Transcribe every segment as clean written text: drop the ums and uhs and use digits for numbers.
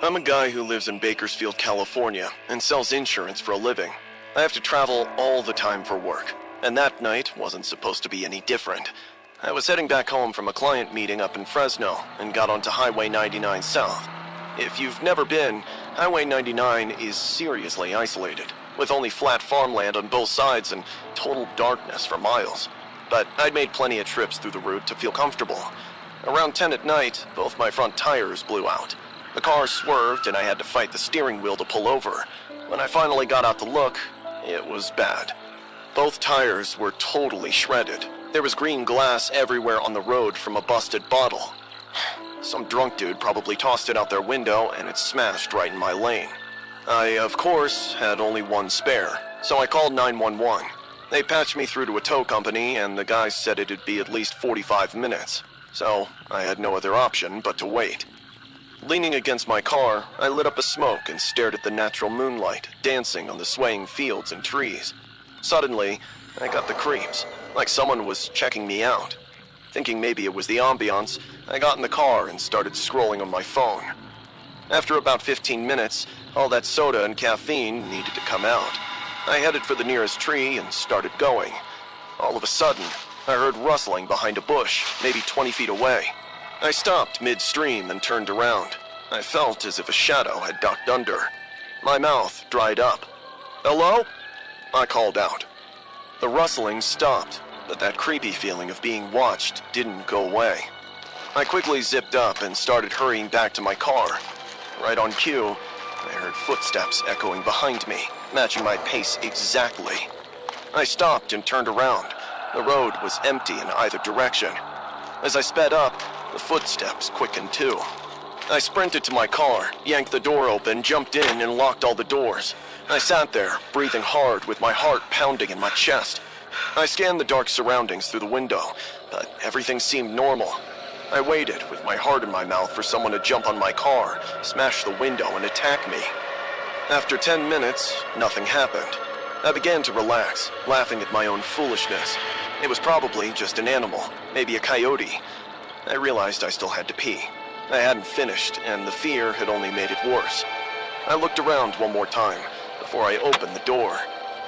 I'm a guy who lives in Bakersfield, California, and sells insurance for a living. I have to travel all the time for work, and that night wasn't supposed to be any different. I was heading back home from a client meeting up in Fresno and got onto Highway 99 South. If you've never been, Highway 99 is seriously isolated, with only flat farmland on both sides and total darkness for miles. But I'd made plenty of trips through the route to feel comfortable. Around 10 at night, both my front tires blew out. The car swerved and I had to fight the steering wheel to pull over. When I finally got out to look, it was bad. Both tires were totally shredded. There was green glass everywhere on the road from a busted bottle. Some drunk dude probably tossed it out their window and it smashed right in my lane. I, of course, had only one spare, so I called 911. They patched me through to a tow company and the guys said it'd be at least 45 minutes. So I had no other option but to wait. Leaning against my car, I lit up a smoke and stared at the natural moonlight dancing on the swaying fields and trees. Suddenly, I got the creeps, like someone was checking me out. Thinking maybe it was the ambiance, I got in the car and started scrolling on my phone. After about 15 minutes, all that soda and caffeine needed to come out. I headed for the nearest tree and started going. All of a sudden, I heard rustling behind a bush, maybe 20 feet away. I stopped midstream and turned around. I felt as if a shadow had ducked under. My mouth dried up. "Hello?" I called out. The rustling stopped, but that creepy feeling of being watched didn't go away. I quickly zipped up and started hurrying back to my car. Right on cue, I heard footsteps echoing behind me, matching my pace exactly. I stopped and turned around. The road was empty in either direction. As I sped up, the footsteps quickened too. I sprinted to my car, yanked the door open, jumped in, and locked all the doors. I sat there, breathing hard with my heart pounding in my chest. I scanned the dark surroundings through the window, but everything seemed normal. I waited with my heart in my mouth for someone to jump on my car, smash the window, and attack me. After 10 minutes, nothing happened. I began to relax, laughing at my own foolishness. It was probably just an animal, maybe a coyote. I realized I still had to pee. I hadn't finished, and the fear had only made it worse. I looked around one more time before I opened the door.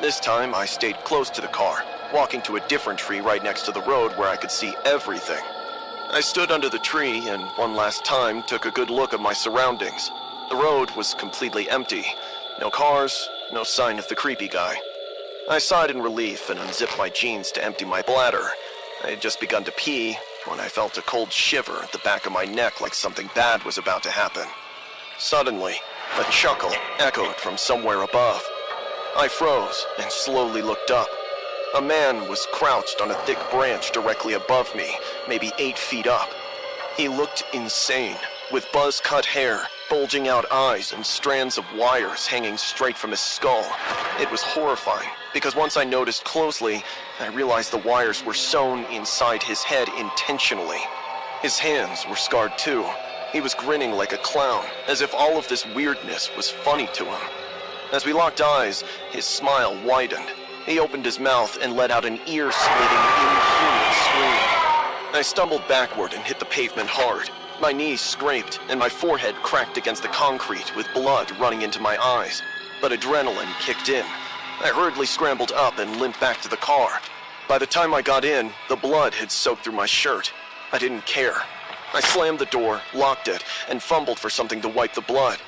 This time, I stayed close to the car, walking to a different tree right next to the road where I could see everything. I stood under the tree and one last time took a good look at my surroundings. The road was completely empty. No cars, no sign of the creepy guy. I sighed in relief and unzipped my jeans to empty my bladder. I had just begun to pee when I felt a cold shiver at the back of my neck like something bad was about to happen. Suddenly, a chuckle echoed from somewhere above. I froze and slowly looked up. A man was crouched on a thick branch directly above me, maybe 8 feet up. He looked insane, with buzz-cut hair, bulging out eyes, and strands of wires hanging straight from his skull. It was horrifying, because once I noticed closely, I realized the wires were sewn inside his head intentionally. His hands were scarred too. He was grinning like a clown, as if all of this weirdness was funny to him. As we locked eyes, his smile widened. He opened his mouth and let out an ear-splitting, inhuman scream. I stumbled backward and hit the pavement hard. My knees scraped, and my forehead cracked against the concrete with blood running into my eyes. But adrenaline kicked in. I hurriedly scrambled up and limped back to the car. By the time I got in, the blood had soaked through my shirt. I didn't care. I slammed the door, locked it, and fumbled for something to wipe the blood.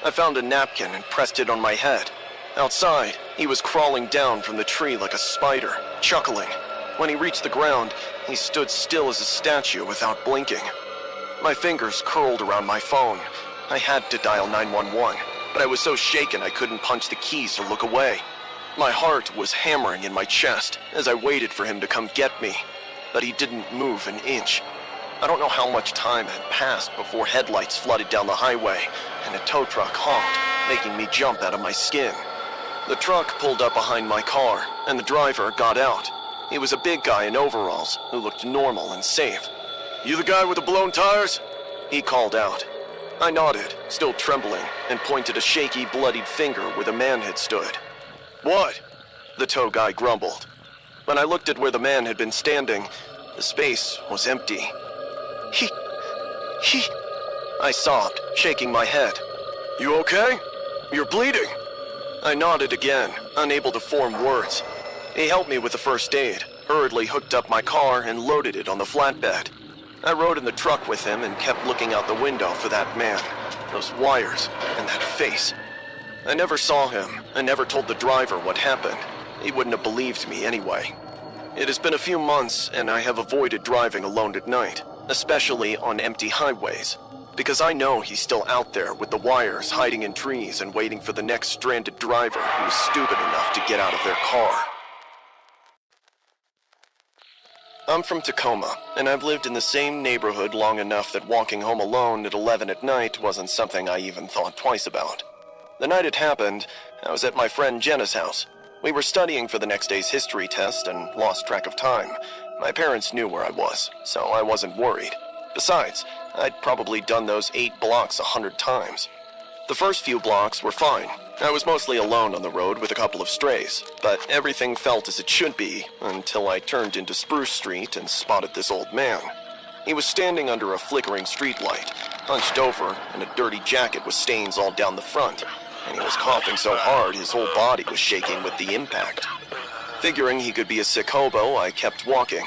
I found a napkin and pressed it on my head. Outside, he was crawling down from the tree like a spider, chuckling. When he reached the ground, he stood still as a statue without blinking. My fingers curled around my phone. I had to dial 911, but I was so shaken I couldn't punch the keys or look away. My heart was hammering in my chest as I waited for him to come get me, but he didn't move an inch. I don't know how much time had passed before headlights flooded down the highway and a tow truck honked, making me jump out of my skin. The truck pulled up behind my car, and the driver got out. He was a big guy in overalls who looked normal and safe. "You the guy with the blown tires?" he called out. I nodded, still trembling, and pointed a shaky, bloodied finger where the man had stood. "What?" the tow guy grumbled. When I looked at where the man had been standing, the space was empty. He... I sobbed, shaking my head. You okay? You're bleeding. I nodded again, unable to form words. He helped me with the first aid, hurriedly hooked up my car and loaded it on the flatbed. I rode in the truck with him and kept looking out the window for that man, those wires, and that face. I never saw him, and never told the driver what happened. He wouldn't have believed me anyway. It has been a few months, and I have avoided driving alone at night, especially on empty highways, because I know he's still out there with the wires hiding in trees and waiting for the next stranded driver who is stupid enough to get out of their car. I'm from Tacoma, and I've lived in the same neighborhood long enough that walking home alone at 11 at night wasn't something I even thought twice about. The night it happened, I was at my friend Jenna's house. We were studying for the next day's history test and lost track of time. My parents knew where I was, so I wasn't worried. Besides, I'd probably done those 8 blocks 100 times. The first few blocks were fine. I was mostly alone on the road with a couple of strays, but everything felt as it should be until I turned into Spruce Street and spotted this old man. He was standing under a flickering streetlight, hunched over in a dirty jacket with stains all down the front, and he was coughing so hard his whole body was shaking with the impact. Figuring he could be a sick hobo, I kept walking.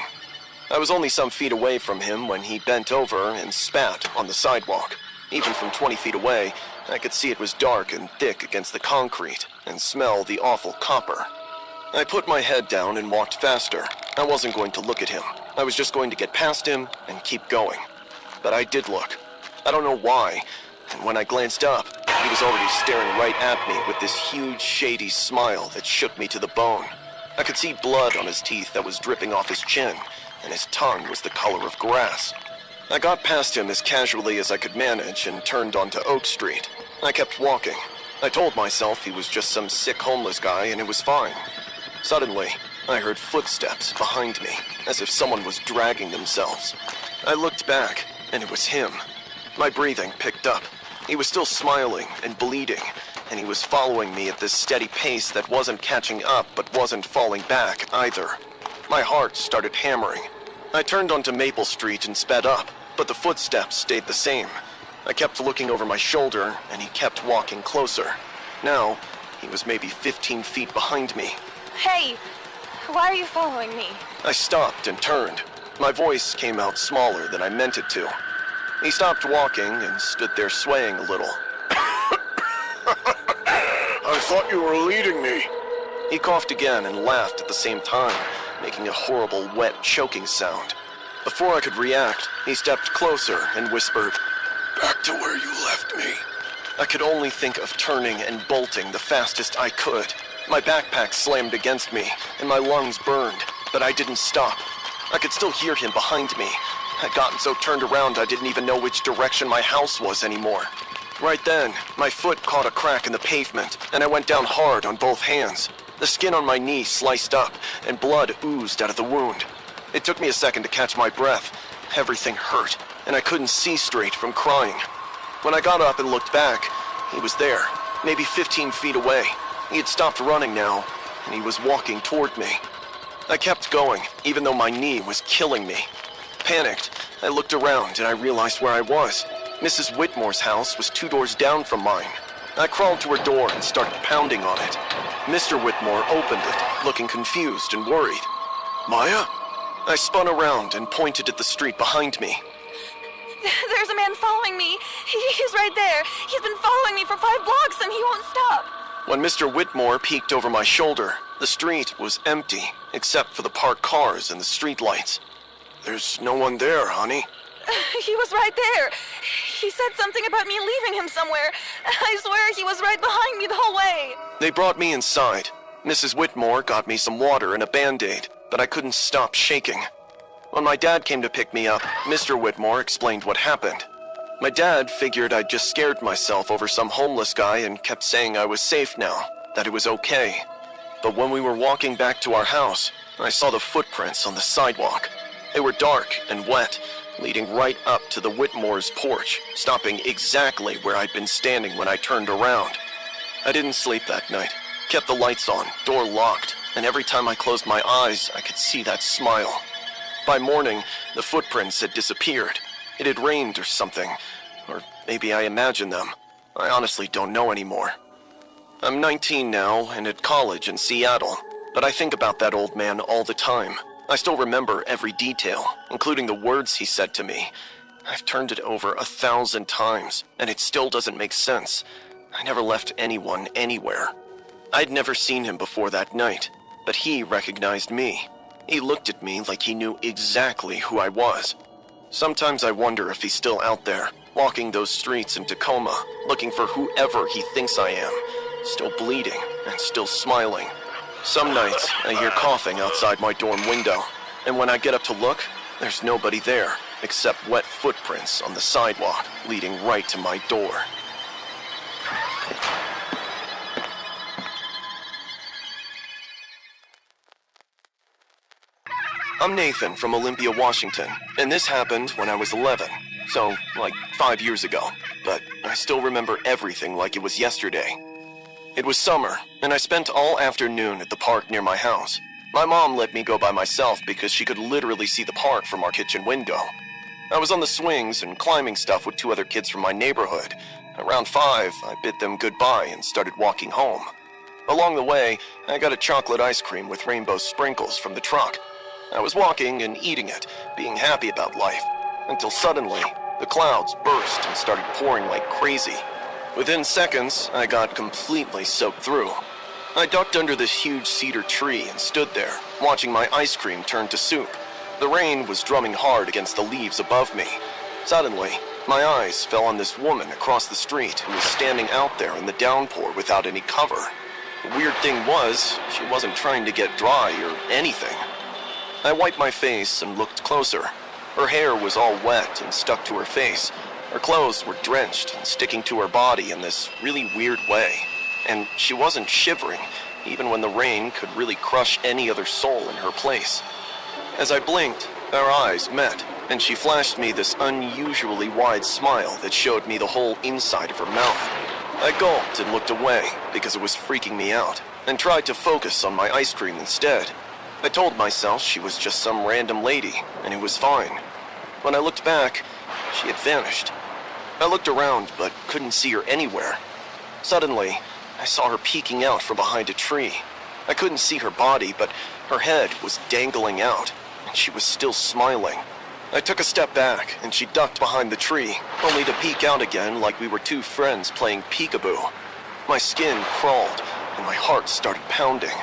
I was only some feet away from him when he bent over and spat on the sidewalk. Even from 20 feet away, I could see it was dark and thick against the concrete and smell the awful copper. I put my head down and walked faster. I wasn't going to look at him. I was just going to get past him and keep going. But I did look. I don't know why, and when I glanced up, he was already staring right at me with this huge, shady smile that shook me to the bone. I could see blood on his teeth that was dripping off his chin, and his tongue was the color of grass. I got past him as casually as I could manage and turned onto Oak Street. I kept walking. I told myself he was just some sick homeless guy and it was fine. Suddenly, I heard footsteps behind me, as if someone was dragging themselves. I looked back, and it was him. My breathing picked up. He was still smiling and bleeding, and he was following me at this steady pace that wasn't catching up but wasn't falling back either. My heart started hammering. I turned onto Maple Street and sped up, but the footsteps stayed the same. I kept looking over my shoulder, and he kept walking closer. Now, he was maybe 15 feet behind me. Hey, why are you following me? I stopped and turned. My voice came out smaller than I meant it to. He stopped walking and stood there swaying a little. I thought you were leading me. He coughed again and laughed at the same time, making a horrible, wet, choking sound. Before I could react, he stepped closer and whispered, "Back to where you left me." I could only think of turning and bolting the fastest I could. My backpack slammed against me, and my lungs burned, but I didn't stop. I could still hear him behind me. I'd gotten so turned around I didn't even know which direction my house was anymore. Right then, my foot caught a crack in the pavement, and I went down hard on both hands. The skin on my knee sliced up, and blood oozed out of the wound. It took me a second to catch my breath. Everything hurt, and I couldn't see straight from crying. When I got up and looked back, he was there, maybe 15 feet away. He had stopped running now, and he was walking toward me. I kept going, even though my knee was killing me. Panicked, I looked around and I realized where I was. Mrs. Whitmore's house was 2 doors down from mine. I crawled to her door and started pounding on it. Mr. Whitmore opened it, looking confused and worried. "Maya?" I spun around and pointed at the street behind me. There's a man following me. He's right there. He's been following me for 5 blocks and he won't stop. When Mr. Whitmore peeked over my shoulder, the street was empty, except for the parked cars and the streetlights. "There's no one there, honey." He was right there. He said something about me leaving him somewhere. I swear he was right behind me the whole way. They brought me inside. Mrs. Whitmore got me some water and a Band-Aid, but I couldn't stop shaking. When my dad came to pick me up, Mr. Whitmore explained what happened. My dad figured I'd just scared myself over some homeless guy and kept saying I was safe now, that it was okay. But when we were walking back to our house, I saw the footprints on the sidewalk. They were dark and wet, leading right up to the Whitmore's porch, stopping exactly where I'd been standing when I turned around. I didn't sleep that night, kept the lights on, door locked, and every time I closed my eyes, I could see that smile. By morning, the footprints had disappeared. It had rained or something, or maybe I imagined them. I honestly don't know anymore. I'm 19 now and at college in Seattle, but I think about that old man all the time. I still remember every detail, including the words he said to me. I've turned it over 1,000 times, and it still doesn't make sense. I never left anyone anywhere. I'd never seen him before that night, but he recognized me. He looked at me like he knew exactly who I was. Sometimes I wonder if he's still out there, walking those streets in Tacoma, looking for whoever he thinks I am, still bleeding and still smiling. Some nights, I hear coughing outside my dorm window, and when I get up to look, there's nobody there, except wet footprints on the sidewalk leading right to my door. I'm Nathan from Olympia, Washington, and this happened when I was 11, so like 5 years ago, but I still remember everything like it was yesterday. It was summer, and I spent all afternoon at the park near my house. My mom let me go by myself because she could literally see the park from our kitchen window. I was on the swings and climbing stuff with 2 other kids from my neighborhood. Around 5, I bid them goodbye and started walking home. Along the way, I got a chocolate ice cream with rainbow sprinkles from the truck. I was walking and eating it, being happy about life, until suddenly, the clouds burst and started pouring like crazy. Within seconds, I got completely soaked through. I ducked under this huge cedar tree and stood there, watching my ice cream turn to soup. The rain was drumming hard against the leaves above me. Suddenly, my eyes fell on this woman across the street who was standing out there in the downpour without any cover. The weird thing was, she wasn't trying to get dry or anything. I wiped my face and looked closer. Her hair was all wet and stuck to her face. Her clothes were drenched and sticking to her body in this really weird way. And she wasn't shivering, even when the rain could really crush any other soul in her place. As I blinked, our eyes met, and she flashed me this unusually wide smile that showed me the whole inside of her mouth. I gulped and looked away because it was freaking me out, and tried to focus on my ice cream instead. I told myself she was just some random lady, and it was fine. When I looked back, she had vanished. I looked around, but couldn't see her anywhere. Suddenly, I saw her peeking out from behind a tree. I couldn't see her body, but her head was dangling out, and she was still smiling. I took a step back, and she ducked behind the tree, only to peek out again like we were 2 friends playing peekaboo. My skin crawled, and my heart started pounding.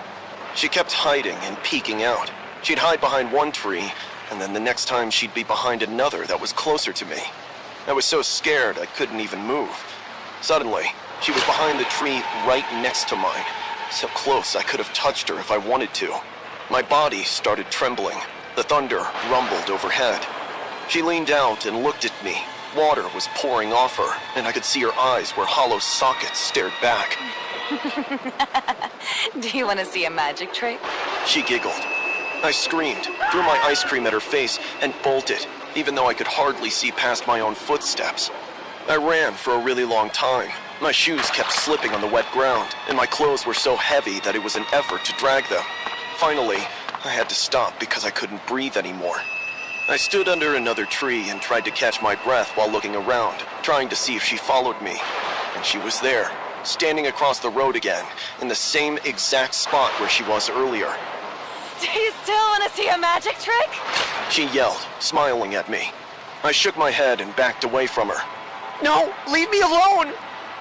She kept hiding and peeking out. She'd hide behind one tree, and then the next time she'd be behind another that was closer to me. I was so scared I couldn't even move. Suddenly, she was behind the tree right next to mine, so close I could have touched her if I wanted to. My body started trembling. The thunder rumbled overhead. She leaned out and looked at me. Water was pouring off her, and I could see her eyes where hollow sockets stared back. Do you want to see a magic trick? She giggled. I screamed, threw my ice cream at her face, and bolted, even though I could hardly see past my own footsteps. I ran for a really long time. My shoes kept slipping on the wet ground, and my clothes were so heavy that it was an effort to drag them. Finally, I had to stop because I couldn't breathe anymore. I stood under another tree and tried to catch my breath while looking around, trying to see if she followed me. And she was there, standing across the road again, in the same exact spot where she was earlier. Do you still want to see a magic trick? She yelled, smiling at me. I shook my head and backed away from her. "No, leave me alone!"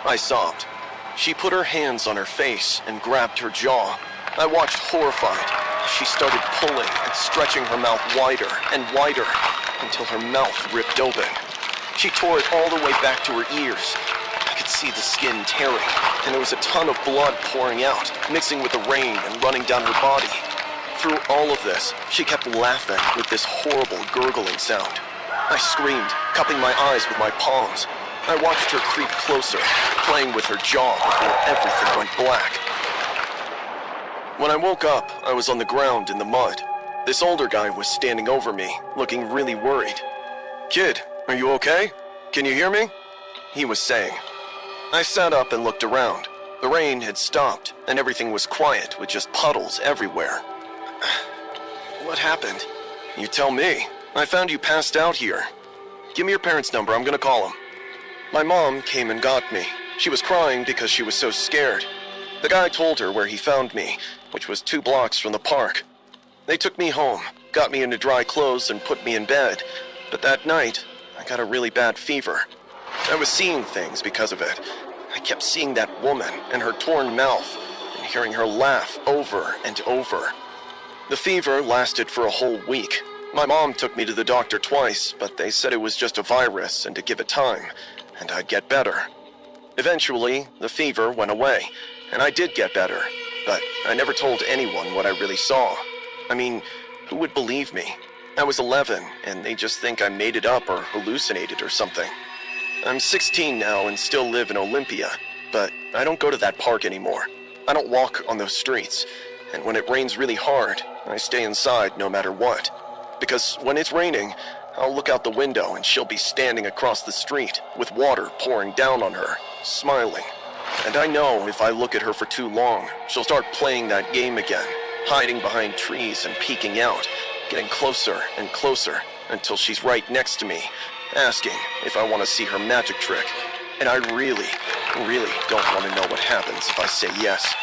I sobbed. She put her hands on her face and grabbed her jaw. I watched horrified. She started pulling and stretching her mouth wider and wider until her mouth ripped open. She tore it all the way back to her ears. I could see the skin tearing, and there was a ton of blood pouring out, mixing with the rain and running down her body. Through all of this, she kept laughing with this horrible gurgling sound. I screamed, cupping my eyes with my palms. I watched her creep closer, playing with her jaw before everything went black. When I woke up, I was on the ground in the mud. This older guy was standing over me, looking really worried. "Kid, are you okay? Can you hear me?" he was saying. I sat up and looked around. The rain had stopped, and everything was quiet with just puddles everywhere. "What happened?" "You tell me. I found you passed out here. Give me your parents' number, I'm gonna call them." My mom came and got me. She was crying because she was so scared. The guy told her where he found me, which was 2 blocks from the park. They took me home, got me into dry clothes, and put me in bed. But that night, I got a really bad fever. I was seeing things because of it. I kept seeing that woman and her torn mouth, and hearing her laugh over and over. The fever lasted for a whole week. My mom took me to the doctor twice, but they said it was just a virus and to give it time, and I'd get better. Eventually, the fever went away, and I did get better, but I never told anyone what I really saw. I mean, who would believe me? I was 11, and they just think I made it up or hallucinated or something. I'm 16 now and still live in Olympia, but I don't go to that park anymore. I don't walk on those streets, and when it rains really hard, I stay inside no matter what. Because when it's raining, I'll look out the window and she'll be standing across the street with water pouring down on her, smiling. And I know if I look at her for too long, she'll start playing that game again, hiding behind trees and peeking out, getting closer and closer until she's right next to me, asking if I want to see her magic trick. And I really, really don't want to know what happens if I say yes.